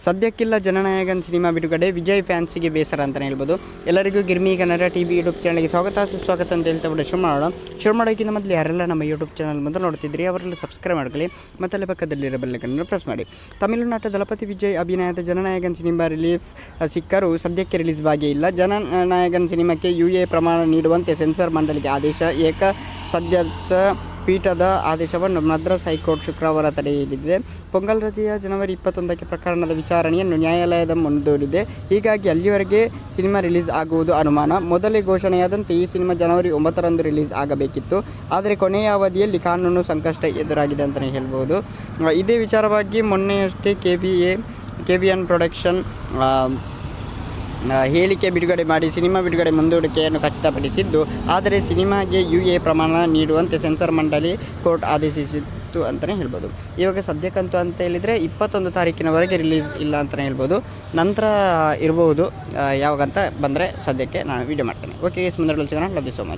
ಸದ್ಯಕ್ಕಿಲ್ಲ ಜನನಾಯಕನ್ cinema ಬಿಡುಗಡೆ, ವಿಜಯ್ ಫ್ಯಾನ್ಸಿಗೆ ಬೇಸರ ಅಂತಲೇ ಹೇಳ್ಬೋದು. ಎಲ್ಲರಿಗೂ ಗಿರ್ಮಿ ಕನ್ನಡ ಟಿವಿ ಯೂಟ್ಯೂಬ್ ಚಾನಲ್ಗೆ ಸ್ವಾಗತ ಅಂತ ಹೇಳ್ತಾ ಬಿಟ್ಟು ಶುರು ಮಾಡೋಕ್ಕಿಂತ ಮೊದಲು ಯಾರೆಲ್ಲ ನಮ್ಮ ಯೂಟ್ಯೂಬ್ ಚಾನಲ್ ಮೊದಲು ನೋಡ್ತಿದ್ರಿ ಅವರೆಲ್ಲ ಸಬ್ಸ್ಕ್ರೈಬ್ ಮಾಡ್ಕೊಳ್ಳಿ ಮತ್ತು ಅಲ್ಲಿ ಪಕ್ಕದಲ್ಲಿರೋ ಬೆಲ್ಲೈಕನ್ನು ಪ್ರೆಸ್ ಮಾಡಿ. ತಮಿಳುನಾಟ ದಳಪತಿ ವಿಜಯ್ ಅಭಿನಯದ ಜನನಾಯಕನ್ ಸಿನಿಮಾ ರಿಲೀಫ್ ಸಿಕ್ಕರೂ ಸದ್ಯಕ್ಕೆ ರಿಲೀಸ್ ಭಾಗಿಯಿಲ್ಲ. ಜನನಾಯಕನ್ ಸಿನಿಮಾಕ್ಕೆ UA ಪ್ರಮಾಣ ನೀಡುವಂತೆ ಸೆನ್ಸಾರ್ ಮಂಡಳಿಗೆ ಆದೇಶ. ಏಕ ಸದಸ್ಯ ಪೀಠದ ಆದೇಶವನ್ನು ಮದ್ರಾಸ್ ಹೈಕೋರ್ಟ್ ಶುಕ್ರವಾರ ತಡೆಹಿಡಿದಿದೆ. ಪೊಂಗಲ್ ರಜೆಯ ಜನವರಿ 21ಕ್ಕೆ ಪ್ರಕರಣದ ವಿಚಾರಣೆಯನ್ನು ನ್ಯಾಯಾಲಯದ ಮುಂದೂಡಿದೆ. ಹೀಗಾಗಿ ಅಲ್ಲಿವರೆಗೆ ಸಿನಿಮಾ ರಿಲೀಸ್ ಆಗುವುದು ಅನುಮಾನ. ಮೊದಲೇ ಘೋಷಣೆಯಾದಂತೆ ಈ ಸಿನಿಮಾ ಜನವರಿ 9ರಂದು ರಿಲೀಸ್ ಆಗಬೇಕಿತ್ತು. ಆದರೆ ಕೊನೆಯ ಅವಧಿಯಲ್ಲಿ ಕಾನೂನು ಸಂಕಷ್ಟ ಎದುರಾಗಿದೆ ಅಂತಲೇ ಹೇಳ್ಬೋದು. ಇದೇ ವಿಚಾರವಾಗಿ ಮೊನ್ನೆಯಷ್ಟೇ KVN ಪ್ರೊಡಕ್ಷನ್ ಹೇಳಿಕೆ ಬಿಡುಗಡೆ ಮಾಡಿ ಸಿನಿಮಾ ಬಿಡುಗಡೆ ಮುಂದೂಡಿಕೆಯನ್ನು ಖಚಿತಪಡಿಸಿದ್ದು, ಆದರೆ ಸಿನಿಮಾಗೆ UA ಪ್ರಮಾಣ ನೀಡುವಂತೆ ಸೆನ್ಸಾರ್ ಮಂಡಳಿ ಕೋರ್ಟ್ ಆದೇಶಿಸಿತ್ತು ಅಂತಲೇ ಹೇಳ್ಬೋದು. ಇವಾಗ ಸದ್ಯಕ್ಕಂತೂ ಅಂತ ಹೇಳಿದರೆ 21 ತಾರೀಕಿನವರೆಗೆ ರಿಲೀಸ್ ಇಲ್ಲ ಅಂತಲೇ ಹೇಳ್ಬೋದು. ನಂತರ ಇರಬಹುದು, ಯಾವಾಗಂತ ಬಂದರೆ ಸದ್ಯಕ್ಕೆ ನಾನು ವೀಡಿಯೋ ಮಾಡ್ತೇನೆ. ಓಕೆ, ಮುಂದೆ ಲವ್ ಯು ಸೋ ಮಚ್.